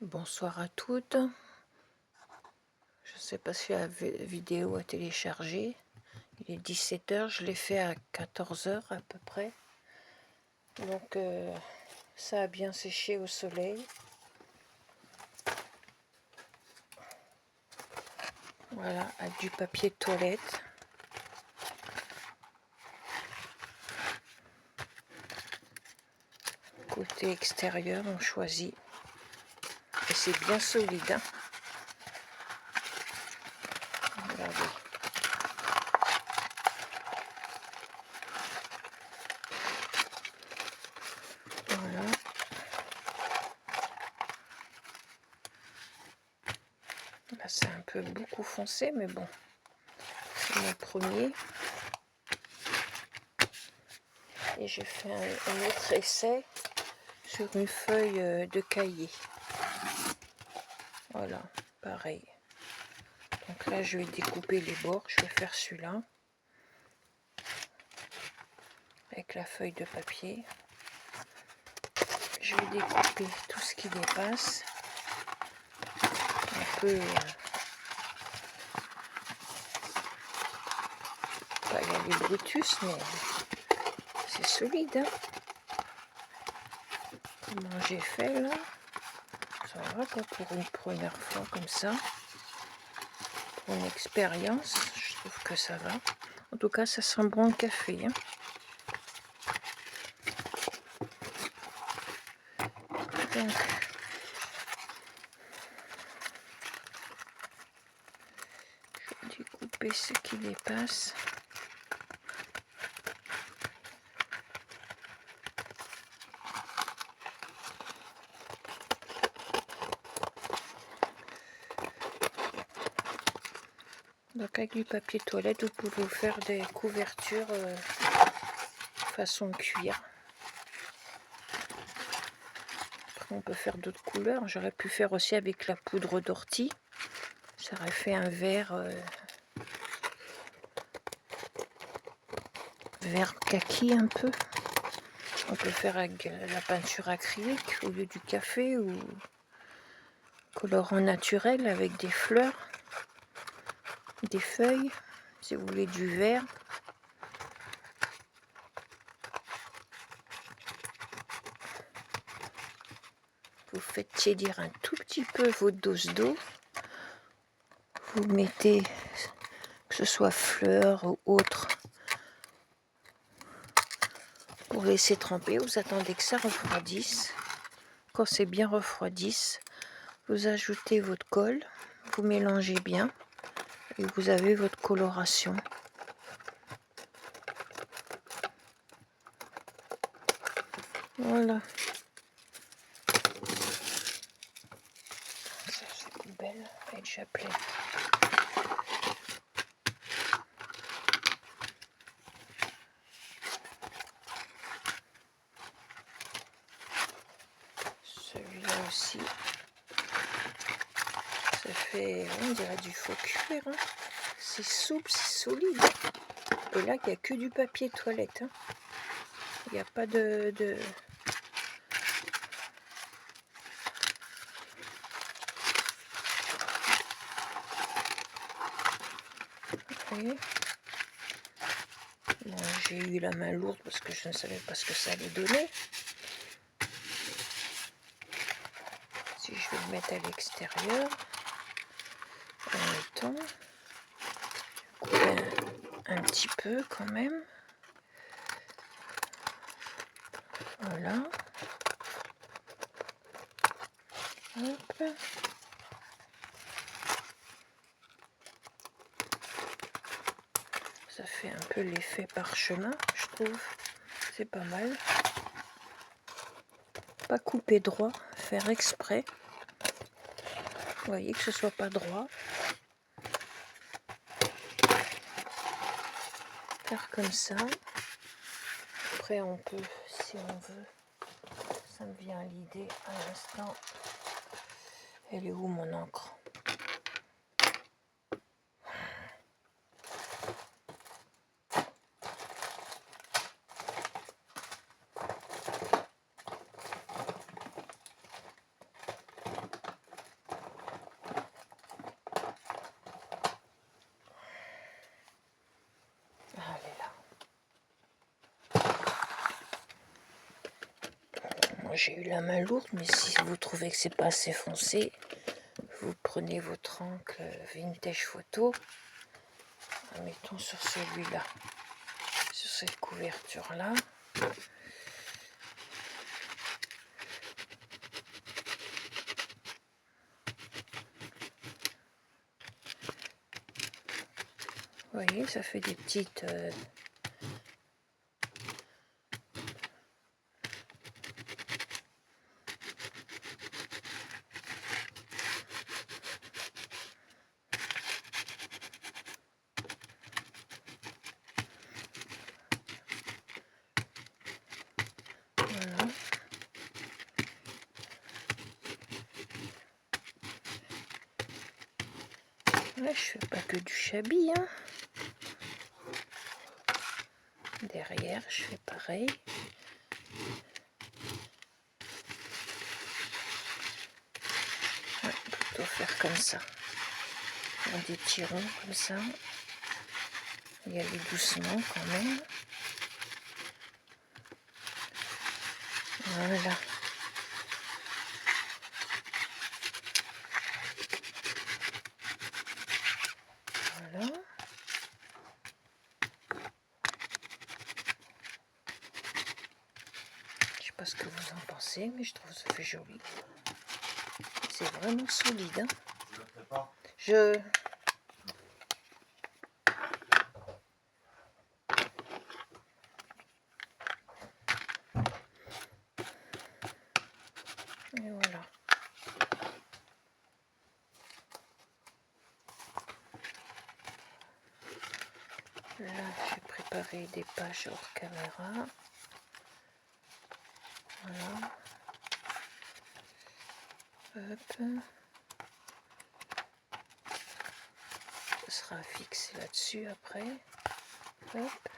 Bonsoir à toutes. Je ne sais pas si la vidéo a téléchargé. Il est 17 h, je l'ai fait à 14 h à peu près. Donc ça a bien séché au soleil. Voilà, avec du papier de toilette. Côté extérieur, on choisit. Et c'est bien solide. Hein. Regardez. Voilà. Là, c'est un peu beaucoup foncé, mais bon, c'est mon premier. Et j'ai fait un autre essai sur une feuille de cahier. Voilà, pareil. Donc là, je vais découper les bords. Je vais faire celui-là avec la feuille de papier. Je vais découper tout ce qui dépasse. Un peu... il y a les brutus, mais c'est solide. Hein. Comment j'ai fait là? Ça va quoi pour une première fois comme ça. Pour une expérience, je trouve que ça va. En tout cas, ça sent bon le café. Hein. Donc, je vais découper ce qui dépasse. Donc avec du papier toilette, vous pouvez vous faire des couvertures façon cuir. Après, on peut faire d'autres couleurs. J'aurais pu faire aussi avec la poudre d'ortie. Ça aurait fait un vert kaki un peu. On peut faire avec la peinture acrylique au lieu du café ou colorant naturel avec des fleurs, des feuilles, si vous voulez du vert. Vous faites tiédir un tout petit peu votre dose d'eau. Vous mettez, que ce soit fleurs ou autre, pour laisser tremper. Vous attendez que ça refroidisse. Quand c'est bien refroidisse, vous ajoutez votre colle, vous mélangez bien et vous avez votre coloration. Voilà. Ça c'est poubelle, elle est déjà pleine. Celui-là aussi. Ça fait, on dirait du faux cuir. Hein. C'est souple, c'est solide. Et là, il n'y a que du papier toilette. Hein. Il n'y a pas de... Vous voyez ? Bon, j'ai eu la main lourde parce que je ne savais pas ce que ça allait donner. Si je vais le mettre à l'extérieur, en même temps, couper un petit peu quand même. Voilà. Hop. Ça fait un peu l'effet parchemin, je trouve. C'est pas mal. Pas couper droit, faire exprès. Vous voyez que ce soit pas droit. Faire comme ça. Après on peut, si on veut, ça me vient à l'idée à l'instant. Elle est où mon encre? moi j'ai eu la main lourde, mais si vous trouvez que c'est pas assez foncé, vous prenez votre encre Vintage Photo, mettons sur celui-là, sur cette couverture-là. Vous voyez, ça fait des petites... voilà. Ouais, je fais pas que du chablis, hein. Derrière, je fais pareil. Ouais, plutôt faire comme ça. Faire des tirons comme ça. Y aller doucement quand même. Voilà. Voilà. Je sais pas ce que vous en pensez, mais je trouve que ça fait joli. C'est vraiment solide, hein. Je... Et voilà. Là, j'ai préparé des pages hors caméra. Voilà. Hop. Ça sera fixé là-dessus après. Hop.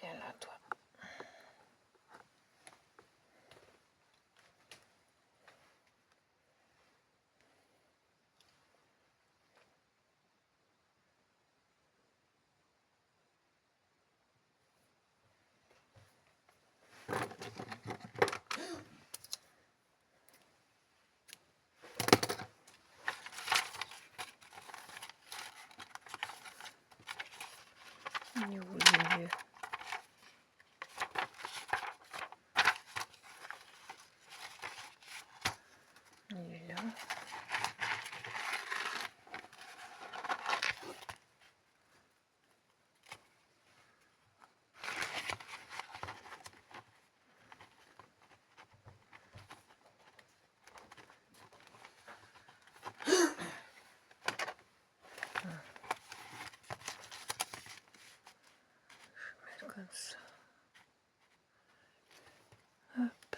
Et là, toi. Il est où le milieu? Il est là. Comme ça. Hop.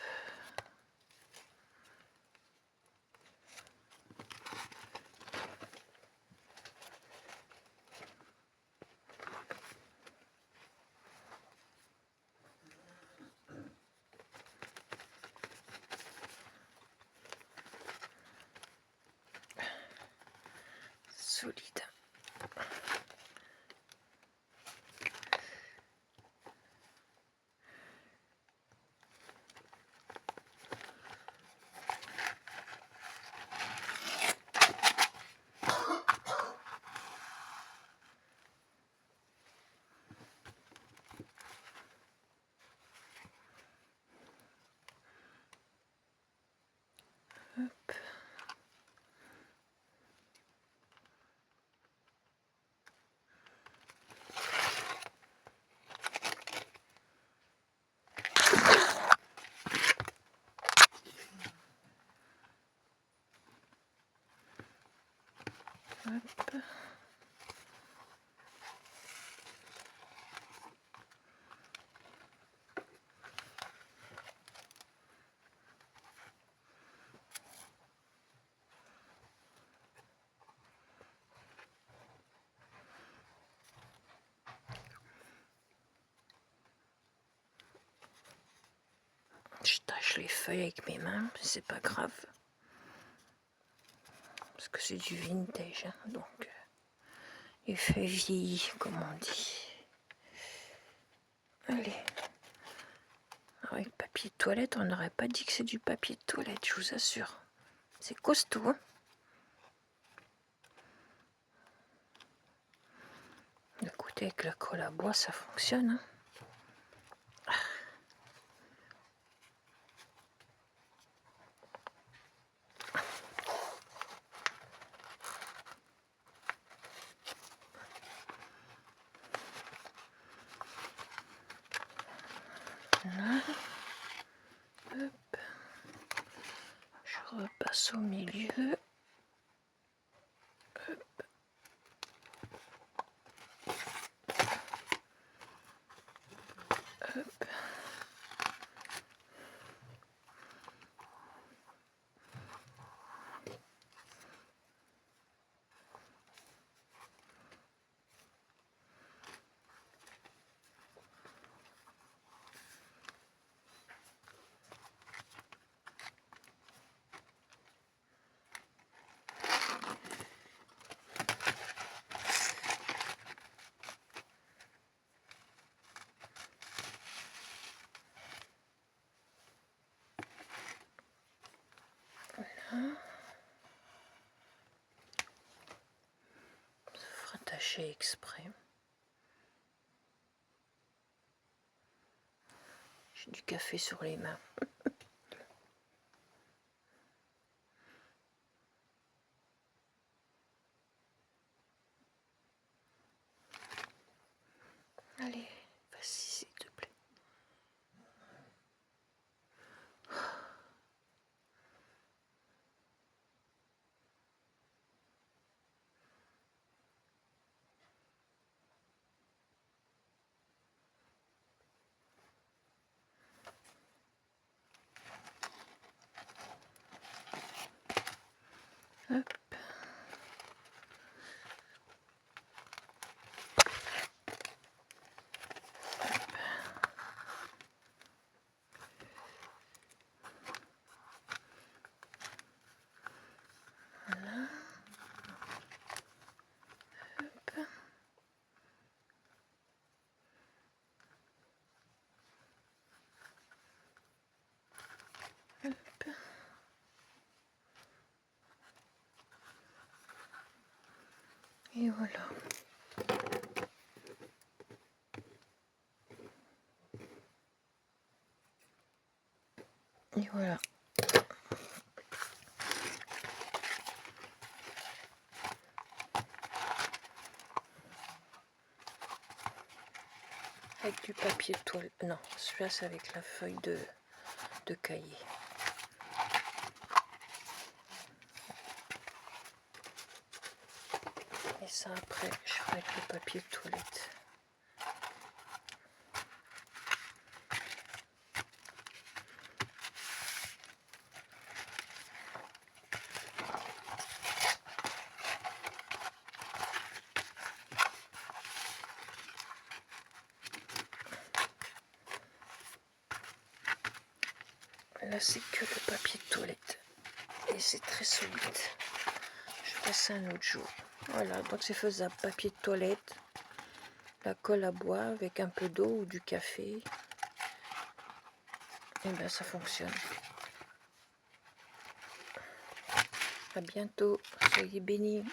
Solide. Hop. Hop. Je tâche les feuilles avec mes mains, c'est pas grave. Parce que c'est du vintage, hein, donc les feuilles vieillies, comme on dit. Allez. Avec papier de toilette, on n'aurait pas dit que c'est du papier de toilette, je vous assure. C'est costaud, hein. Écoutez, avec la colle à bois, ça fonctionne, hein. Voilà. Hop. Je repasse au milieu. Hop. Hop. Attaché exprès. J'ai du café sur les mains. Allez, vas-y s'il te plaît. Hop. Et voilà. Et voilà. Avec du papier de toile. Non, celui-là c'est avec la feuille de cahier. Et ça après, je ferai avec le papier de toilette. Là c'est que le papier de toilette. Et c'est très solide. Je ferai ça un autre jour. Voilà, donc c'est faisable. Papier de toilette, la colle à bois avec un peu d'eau ou du café. Et bien ça fonctionne. À bientôt, soyez bénis.